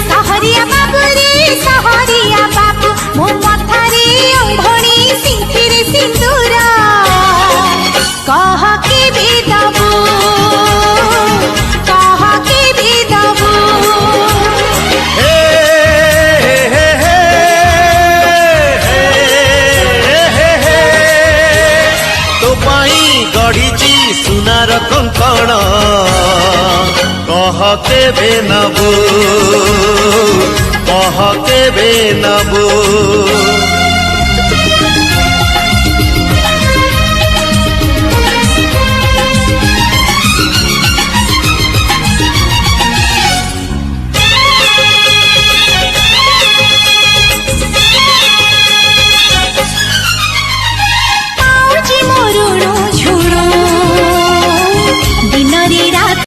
सहरिया बाबू रे सहरिया बाबू मो मथारे अंघोणी सिंथिरे सिंदूर कह के भी दबू कह के भी दबू हे हे हे हे हे तो पाई गढ़ी सुनार कंकण कह केबे नबू कह केबे नबू।